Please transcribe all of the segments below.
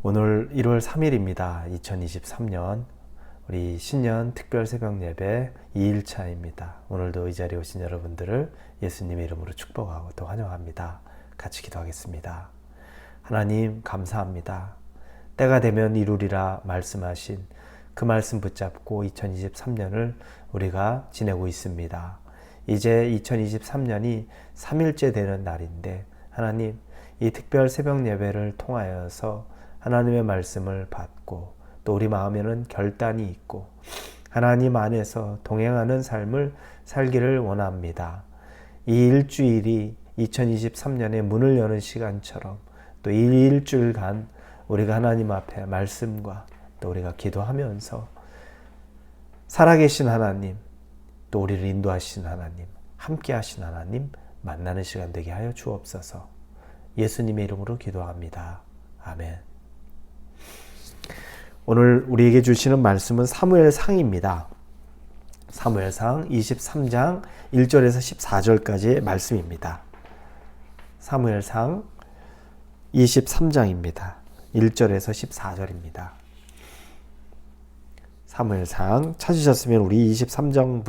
오늘 1월 3일입니다. 2023년 우리 신년 특별 새벽 예배 2일차입니다. 오늘도 이 자리에 오신 여러분들을 예수님의 이름으로 축복하고 또 환영합니다. 같이 기도하겠습니다. 하나님 감사합니다. 때가 되면 이루리라 말씀하신 그 말씀 붙잡고 2023년을 우리가 지내고 있습니다. 이제 2023년이 3일째 되는 날인데 하나님 이 특별 새벽 예배를 통하여서 하나님의 말씀을 받고 또 우리 마음에는 결단이 있고 하나님 안에서 동행하는 삶을 살기를 원합니다. 이 일주일이 2023년의 문을 여는 시간처럼 또 이 일주일간 우리가 하나님 앞에 말씀과 또 우리가 기도하면서 살아계신 하나님 또 우리를 인도하신 하나님 함께 하신 하나님 만나는 시간 되게 하여 주옵소서. 예수님의 이름으로 기도합니다. 아멘. 오늘 우리에게 주시는 말씀은 사무엘상입니다. 사무엘상 23장 1절에서 14절까지의 말씀입니다. 사무엘상 23장입니다. 1절에서 14절입니다. 사무엘상 찾으셨으면 우리 23장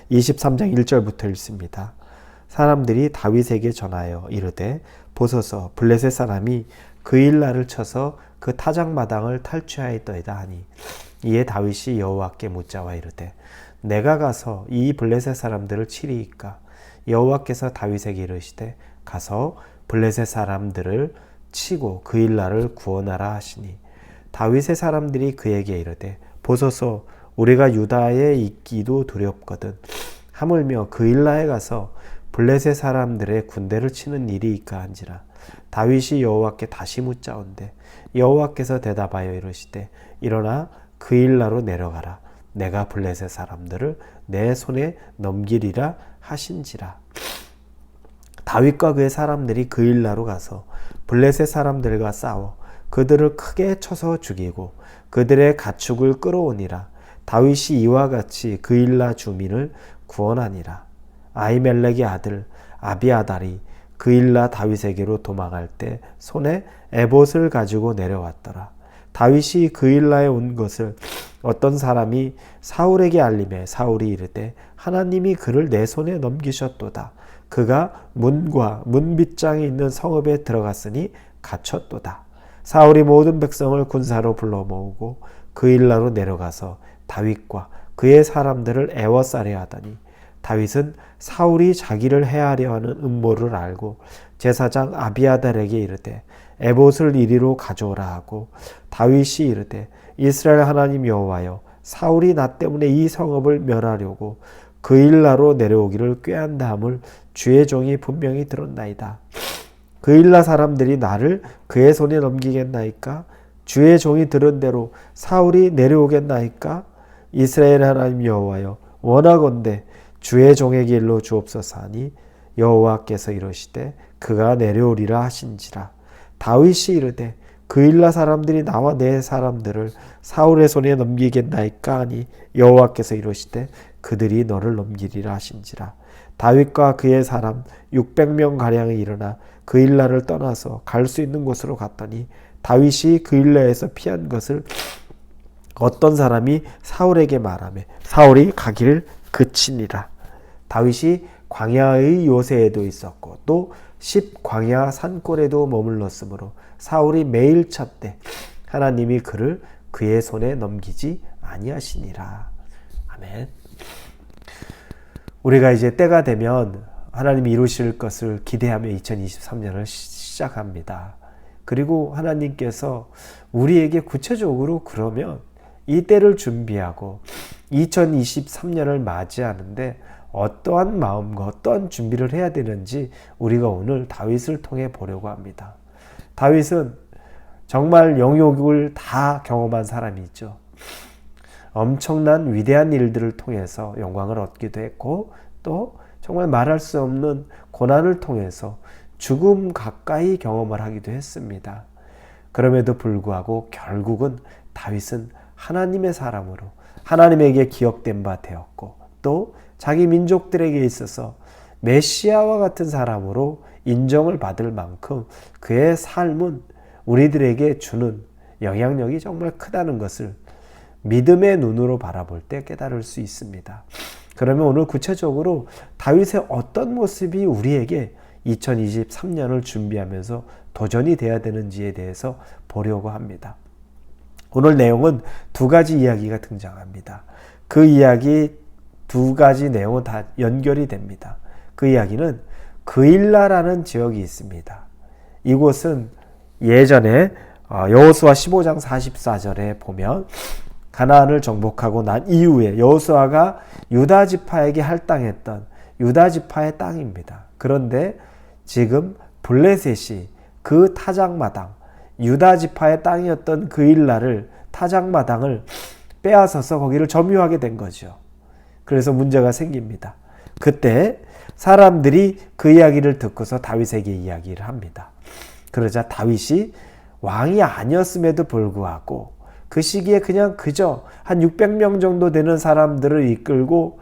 1절부터 읽습니다. 사람들이 다윗에게 전하여 이르되 보소서 블레셋 사람이 그일라를 쳐서 그 타작마당을 탈취하였더이다 하니 이에 다윗이 여호와께 묻자와 이르되 내가 가서 이 블레셋 사람들을 치리이까. 여호와께서 다윗에게 이르시되 가서 블레셋 사람들을 치고 그일라를 구원하라 하시니 다윗의 사람들이 그에게 이르되 보소서 우리가 유다에 있기도 두렵거든 하물며 그일라에 가서 블레셋 사람들의 군대를 치는 일이이까 한지라. 다윗이 여호와께 다시 묻자온대 여호와께서 대답하여 이르시되 일어나 그일라로 내려가라. 내가 블레셋 사람들을 내 손에 넘기리라 하신지라. 다윗과 그의 사람들이 그일라로 가서 블레셋 사람들과 싸워 그들을 크게 쳐서 죽이고 그들의 가축을 끌어오니라. 다윗이 이와 같이 그일라 주민을 구원하니라. 아히멜렉의 아들 아비아달이 그일라 다윗에게로 도망할 때 손에 에봇을 가지고 내려왔더라. 다윗이 그일라에 온 것을 어떤 사람이 사울에게 알림해 사울이 이르되 하나님이 그를 내 손에 넘기셨도다. 그가 문과 문빗장이 있는 성읍에 들어갔으니 갇혔도다. 사울이 모든 백성을 군사로 불러 모으고 그일라로 내려가서 다윗과 그의 사람들을 애워싸려 하더니 다윗은 사울이 자기를 해하려 하는 음모를 알고 제사장 아비아달에게 이르되 에봇을 이리로 가져오라 하고 다윗이 이르되 이스라엘 하나님 여호와여 사울이 나 때문에 이 성읍을 멸하려고 그일라로 내려오기를 꾀한다 함을 주의 종이 분명히 들었나이다. 그일라 사람들이 나를 그의 손에 넘기겠나이까? 주의 종이 들은 대로 사울이 내려오겠나이까? 이스라엘 하나님 여호와여 원하건대 주의 종에게 일러 주옵소서 하니 여호와께서 이르시되 그가 내려오리라 하신지라. 다윗이 이르되 그일라 사람들이 나와 내 사람들을 사울의 손에 넘기겠나이까 하니 여호와께서 이르시되 그들이 너를 넘기리라 하신지라. 다윗과 그의 사람 600명 가량이 일어나 그일라를 떠나서 갈 수 있는 곳으로 갔더니 다윗이 그일라에서 피한 것을 어떤 사람이 사울에게 말하며 사울이 가기를 그치니라. 다윗이 광야의 요새에도 있었고 또 광야 산골에도 머물렀으므로 사울이 매일 찾되 하나님이 그를 그의 손에 넘기지 아니하시니라. 아멘. 우리가 이제 때가 되면 하나님이 이루실 것을 기대하며 2023년을 시작합니다. 그리고 하나님께서 우리에게 구체적으로 그러면 이 때를 준비하고 2023년을 맞이하는데 어떠한 마음과 어떠한 준비를 해야 되는지 우리가 오늘 다윗을 통해 보려고 합니다. 다윗은 정말 영욕을 다 경험한 사람이죠. 엄청난 위대한 일들을 통해서 영광을 얻기도 했고 또 정말 말할 수 없는 고난을 통해서 죽음 가까이 경험을 하기도 했습니다. 그럼에도 불구하고 결국은 다윗은 하나님의 사람으로 하나님에게 기억된 바 되었고 또 자기 민족들에게 있어서 메시아와 같은 사람으로 인정을 받을 만큼 그의 삶은 우리들에게 주는 영향력이 정말 크다는 것을 믿음의 눈으로 바라볼 때 깨달을 수 있습니다. 그러면 오늘 구체적으로 다윗의 어떤 모습이 우리에게 2023년을 준비하면서 도전이 돼야 되는지에 대해서 보려고 합니다. 오늘 내용은 두 가지 이야기가 등장합니다. 그 이야기 두 가지 내용은 다 연결이 됩니다. 그 이야기는 그일라라는 지역이 있습니다. 이곳은 예전에 여호수아 15장 44절에 보면 가나안을 정복하고 난 이후에 여호수아가 유다 지파에게 할당했던 유다 지파의 땅입니다. 그런데 지금 블레셋이 그 타작마당, 유다 지파의 땅이었던 그일라를 타작마당을 빼앗아서 거기를 점유하게 된 거죠. 그래서 문제가 생깁니다. 그때 사람들이 그 이야기를 듣고서 다윗에게 이야기를 합니다. 그러자 다윗이 왕이 아니었음에도 불구하고 그 시기에 그냥 그저 한 600명 정도 되는 사람들을 이끌고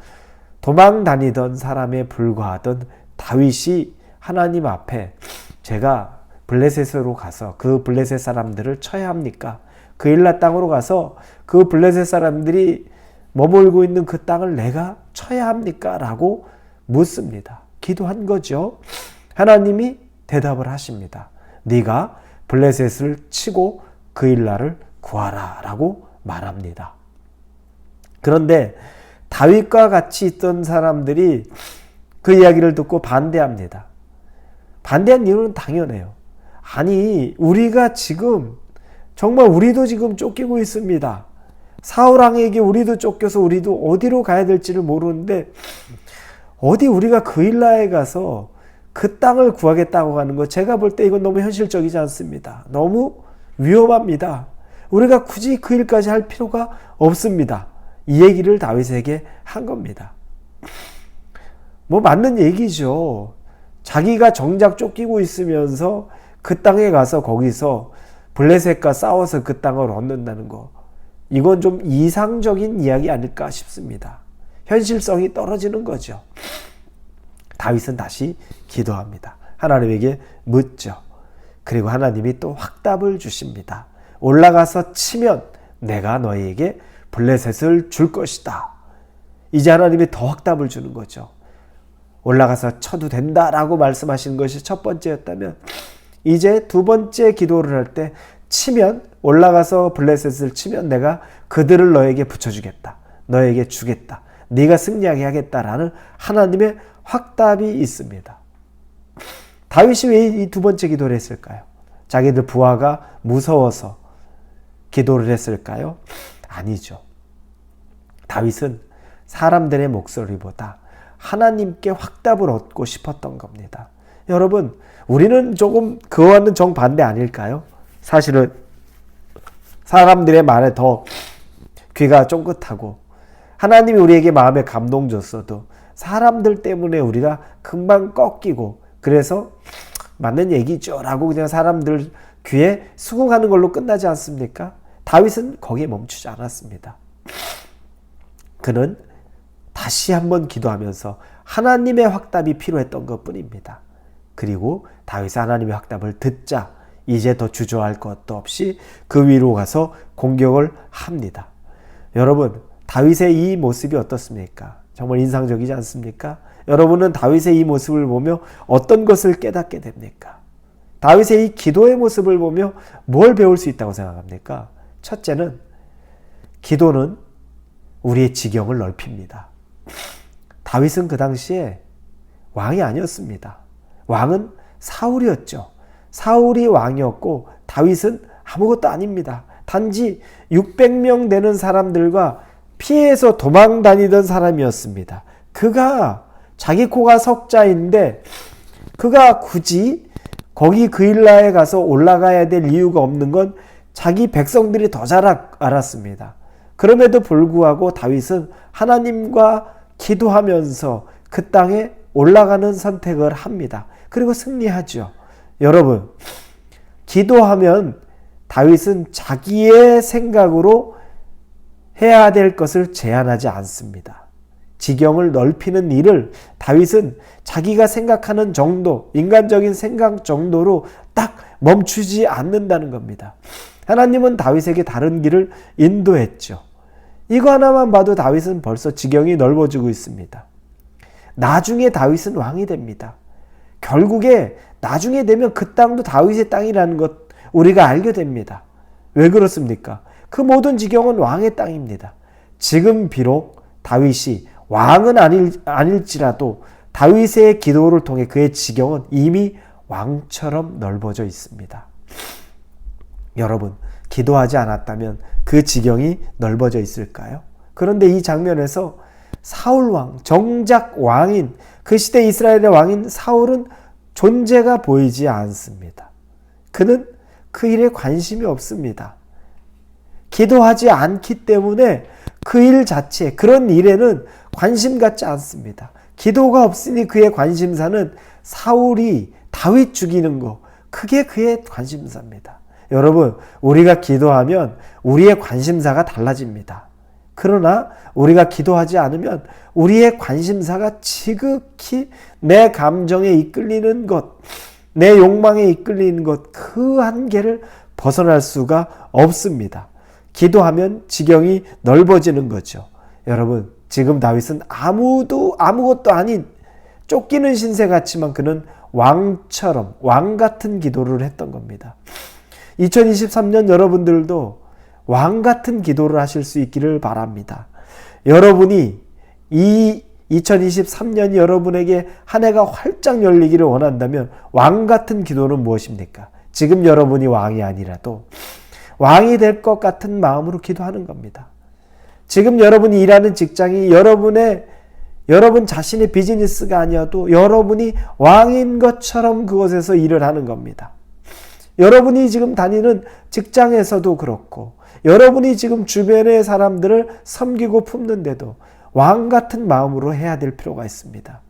도망 다니던 사람에 불과하던 다윗이 하나님 앞에 제가 블레셋으로 가서 그 블레셋 사람들을 쳐야 합니까? 그일라 땅으로 가서 그 블레셋 사람들이 머물고 있는 그 땅을 내가 쳐야 합니까? 라고 묻습니다. 기도한 거죠. 하나님이 대답을 하십니다. 네가 블레셋을 치고 그일라를 구하라 라고 말합니다. 그런데 다윗과 같이 있던 사람들이 그 이야기를 듣고 반대합니다. 반대한 이유는 당연해요. 아니, 우리가 지금 정말 우리도 지금 쫓기고 있습니다. 사울왕에게 우리도 쫓겨서 우리도 어디로 가야 될지를 모르는데 어디 우리가 그일라에 가서 그 땅을 구하겠다고 하는 거, 제가 볼 때 이건 너무 현실적이지 않습니다. 너무 위험합니다. 우리가 굳이 그 일까지 할 필요가 없습니다. 이 얘기를 다윗에게 한 겁니다. 뭐 맞는 얘기죠. 자기가 정작 쫓기고 있으면서 그 땅에 가서 거기서 블레셋과 싸워서 그 땅을 얻는다는 거, 이건 좀 이상적인 이야기 아닐까 싶습니다. 현실성이 떨어지는 거죠. 다윗은 다시 기도합니다. 하나님에게 묻죠. 그리고 하나님이 또 확답을 주십니다. 올라가서 치면 내가 너희에게 블레셋을 줄 것이다. 이제 하나님이 더 확답을 주는 거죠. 올라가서 쳐도 된다라고 말씀하시는 것이 첫 번째였다면 이제 두 번째 기도를 할 때 치면, 올라가서 블레셋을 치면 내가 그들을 너에게 붙여주겠다. 너에게 주겠다. 네가 승리하게 하겠다라는 하나님의 확답이 있습니다. 다윗이 왜 이 두 번째 기도를 했을까요? 자기들 부하가 무서워서 기도를 했을까요? 아니죠. 다윗은 사람들의 목소리보다 하나님께 확답을 얻고 싶었던 겁니다. 여러분, 우리는 조금 그와는 정반대 아닐까요? 사실은 사람들의 말에 더 귀가 쫑긋하고 하나님이 우리에게 마음에 감동 줬어도 사람들 때문에 우리가 금방 꺾이고, 그래서 맞는 얘기죠 라고 그냥 사람들 귀에 수긍하는 걸로 끝나지 않습니까? 다윗은 거기에 멈추지 않았습니다. 그는 다시 한번 기도하면서 하나님의 확답이 필요했던 것뿐입니다. 그리고 다윗이 하나님의 확답을 듣자 이제 더 주저할 것도 없이 그 위로 가서 공격을 합니다. 여러분, 다윗의 이 모습이 어떻습니까? 정말 인상적이지 않습니까? 여러분은 다윗의 이 모습을 보며 어떤 것을 깨닫게 됩니까? 다윗의 이 기도의 모습을 보며 뭘 배울 수 있다고 생각합니까? 첫째는, 기도는 우리의 지경을 넓힙니다. 다윗은 그 당시에 왕이 아니었습니다. 왕은 사울이었죠. 사울이 왕이었고 다윗은 아무것도 아닙니다. 단지 600명 되는 사람들과 피해서 도망 다니던 사람이었습니다. 그가 자기 코가 석자인데 그가 굳이 거기 그일라에 가서 올라가야 될 이유가 없는 건 자기 백성들이 더 잘 알았습니다. 그럼에도 불구하고 다윗은 하나님과 기도하면서 그 땅에 올라가는 선택을 합니다. 그리고 승리하죠. 여러분, 기도하면 다윗은 자기의 생각으로 해야 될 것을 제한하지 않습니다. 지경을 넓히는 일을 다윗은 자기가 생각하는 정도, 인간적인 생각 정도로 딱 멈추지 않는다는 겁니다. 하나님은 다윗에게 다른 길을 인도했죠. 이거 하나만 봐도 다윗은 벌써 지경이 넓어지고 있습니다. 나중에 다윗은 왕이 됩니다. 결국에 나중에 되면 그 땅도 다윗의 땅이라는 것 우리가 알게 됩니다. 왜 그렇습니까? 그 모든 지경은 왕의 땅입니다. 지금 비록 다윗이 왕은 아닐지라도 다윗의 기도를 통해 그의 지경은 이미 왕처럼 넓어져 있습니다. 여러분, 기도하지 않았다면 그 지경이 넓어져 있을까요? 그런데 이 장면에서 사울왕, 정작 왕인 그 시대 이스라엘의 왕인 사울은 존재가 보이지 않습니다. 그는 그 일에 관심이 없습니다. 기도하지 않기 때문에 그 일 자체, 그런 일에는 관심 갖지 않습니다. 기도가 없으니 그의 관심사는 사울이 다윗 죽이는 거, 그게 그의 관심사입니다. 여러분, 우리가 기도하면 우리의 관심사가 달라집니다. 그러나 우리가 기도하지 않으면 우리의 관심사가 지극히 내 감정에 이끌리는 것, 내 욕망에 이끌리는 것, 그 한계를 벗어날 수가 없습니다. 기도하면 지경이 넓어지는 거죠. 여러분, 지금 다윗은 아무것도 아닌 쫓기는 신세 같지만 그는 왕처럼 왕 같은 기도를 했던 겁니다. 2023년 여러분들도 왕 같은 기도를 하실 수 있기를 바랍니다. 여러분이 이 2023년이 여러분에게 한 해가 활짝 열리기를 원한다면 왕 같은 기도는 무엇입니까? 지금 여러분이 왕이 아니라도 왕이 될 것 같은 마음으로 기도하는 겁니다. 지금 여러분이 일하는 직장이 여러분 자신의 비즈니스가 아니어도 여러분이 왕인 것처럼 그곳에서 일을 하는 겁니다. 여러분이 지금 다니는 직장에서도 그렇고 여러분이 지금 주변의 사람들을 섬기고 품는데도 왕 같은 마음으로 해야 될 필요가 있습니다.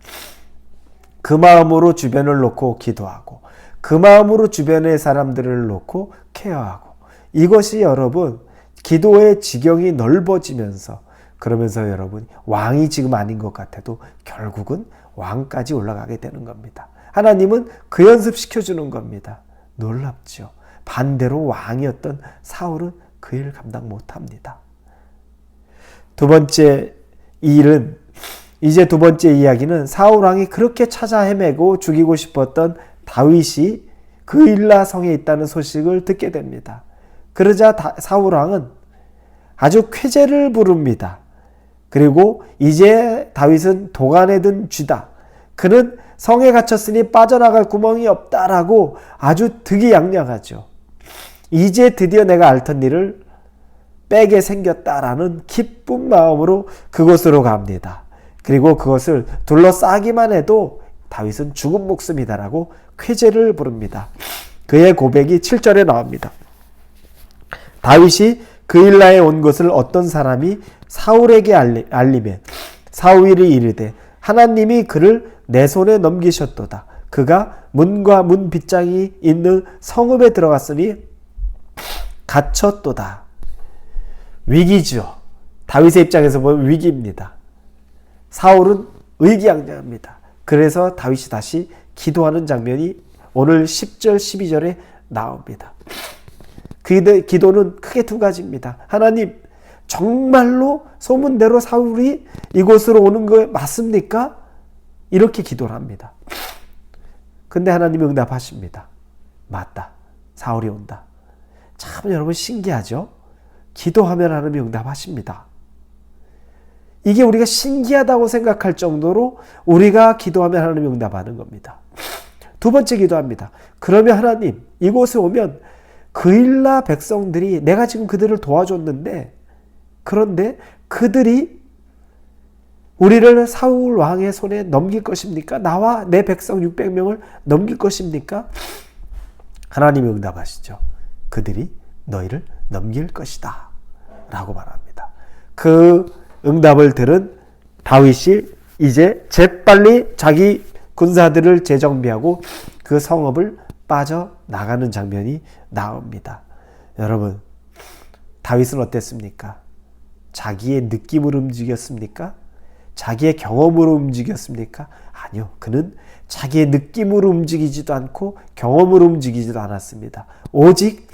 그 마음으로 주변을 놓고 기도하고 그 마음으로 주변의 사람들을 놓고 케어하고 이것이 여러분 기도의 지경이 넓어지면서 그러면서 여러분 왕이 지금 아닌 것 같아도 결국은 왕까지 올라가게 되는 겁니다. 하나님은 그 연습시켜주는 겁니다. 놀랍죠. 반대로 왕이었던 사울은 그 일을 감당 못합니다. 두 번째 이야기는 사울 왕이 그렇게 찾아 헤매고 죽이고 싶었던 다윗이 그일라 성에 있다는 소식을 듣게 됩니다. 그러자 사울 왕은 아주 쾌재를 부릅니다. 그리고 이제 다윗은 도간에 든 쥐다. 그는 성에 갇혔으니 빠져나갈 구멍이 없다라고 아주 득이양양하죠. 이제 드디어 내가 앓던 일을 빼게 생겼다라는 기쁜 마음으로 그곳으로 갑니다. 그리고 그것을 둘러싸기만 해도 다윗은 죽은 목숨이다라고 쾌재를 부릅니다. 그의 고백이 7절에 나옵니다. 다윗이 그일라에 온 것을 어떤 사람이 사울에게 알리매 사울이 이르되 하나님이 그를 내 손에 넘기셨도다. 그가 문과 문 빗장이 있는 성읍에 들어갔으니 갇혔도다. 위기죠. 다윗의 입장에서 보면 위기입니다. 사울은 의기양양합니다. 그래서 다윗이 다시 기도하는 장면이 오늘 10절 12절에 나옵니다. 그 기도는 크게 두 가지입니다. 하나님, 정말로 소문대로 사울이 이곳으로 오는 거 맞습니까? 이렇게 기도를 합니다. 근데 하나님이 응답하십니다. 맞다. 사울이 온다. 참 여러분 신기하죠? 기도하면 하나님이 응답하십니다. 이게 우리가 신기하다고 생각할 정도로 우리가 기도하면 하나님이 응답하는 겁니다. 두 번째 기도합니다. 그러면 하나님, 이곳에 오면 그일라 백성들이 내가 지금 그들을 도와줬는데 그런데 그들이 우리를 사울 왕의 손에 넘길 것입니까? 나와 내 백성 600명을 넘길 것입니까? 하나님이 응답하시죠. 그들이 너희를 넘길 것이다 라고 말합니다. 그 응답을 들은 다윗이 이제 재빨리 자기 군사들을 재정비하고 그 성읍을 빠져나가는 장면이 나옵니다. 여러분, 다윗은 어땠습니까? 자기의 느낌으로 움직였습니까? 자기의 경험으로 움직였습니까? 아니요. 그는 자기의 느낌으로 움직이지도 않고 경험으로 움직이지도 않았습니다. 오직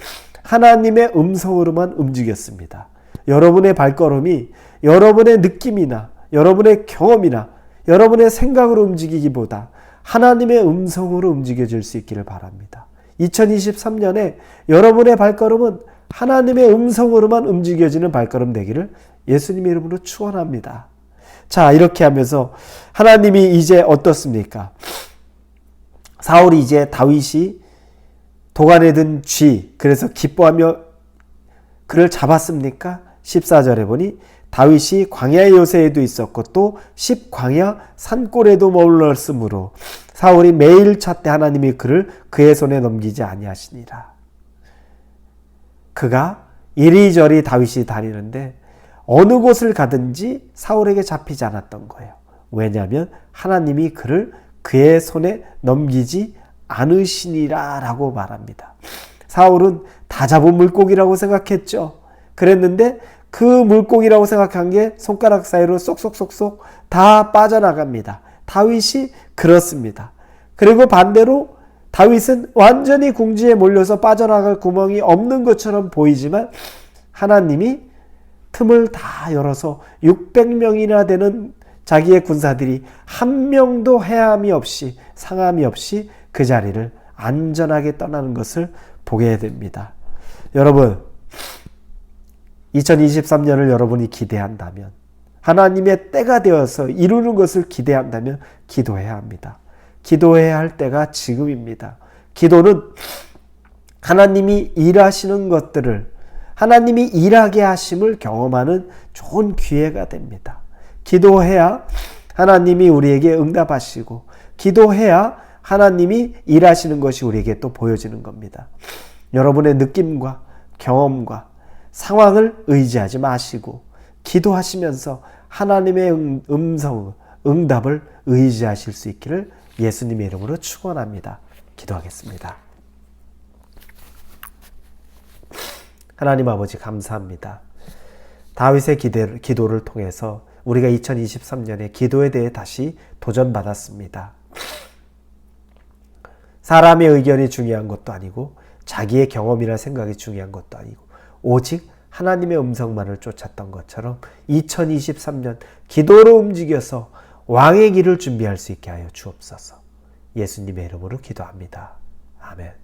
하나님의 음성으로만 움직였습니다. 여러분의 발걸음이 여러분의 느낌이나 여러분의 경험이나 여러분의 생각으로 움직이기보다 하나님의 음성으로 움직여질 수 있기를 바랍니다. 2023년에 여러분의 발걸음은 하나님의 음성으로만 움직여지는 발걸음 되기를 예수님의 이름으로 축원합니다. 자, 이렇게 하면서 하나님이 이제 어떻습니까? 사울이 이제 다윗이 도간에 든 쥐, 그래서 기뻐하며 그를 잡았습니까? 14절에 보니 다윗이 광야 요새에도 있었고 또 10광야 산골에도 머물렀으므로 사울이 매일 찾되 하나님이 그를 그의 손에 넘기지 아니하시니라. 그가 이리저리 다윗이 다니는데 어느 곳을 가든지 사울에게 잡히지 않았던 거예요. 왜냐하면 하나님이 그를 그의 손에 넘기지 않으시니라 라고 말합니다. 사울은 다 잡은 물고기라고 생각했죠. 그랬는데 그 물고기라고 생각한 게 손가락 사이로 쏙쏙쏙쏙 다 빠져나갑니다. 다윗이 그렇습니다. 그리고 반대로 다윗은 완전히 궁지에 몰려서 빠져나갈 구멍이 없는 것처럼 보이지만 하나님이 틈을 다 열어서 600명이나 되는 자기의 군사들이 한 명도 해함이 없이 상함이 없이 그 자리를 안전하게 떠나는 것을 보게 됩니다. 여러분, 2023년을 여러분이 기대한다면, 하나님의 때가 되어서 이루는 것을 기대한다면 기도해야 합니다. 기도해야 할 때가 지금입니다. 기도는 하나님이 일하시는 것들을, 하나님이 일하게 하심을 경험하는 좋은 기회가 됩니다. 기도해야 하나님이 우리에게 응답하시고, 기도해야 하나님이 일하시는 것이 우리에게 또 보여지는 겁니다. 여러분의 느낌과 경험과 상황을 의지하지 마시고 기도하시면서 하나님의 음성, 응답을 의지하실 수 있기를 예수님의 이름으로 축원합니다. 기도하겠습니다. 하나님 아버지 감사합니다. 다윗의 기도를 통해서 우리가 2023년에 기도에 대해 다시 도전받았습니다. 사람의 의견이 중요한 것도 아니고 자기의 경험이나 생각이 중요한 것도 아니고 오직 하나님의 음성만을 쫓았던 것처럼 2023년 기도로 움직여서 왕의 길을 준비할 수 있게 하여 주옵소서. 예수님의 이름으로 기도합니다. 아멘.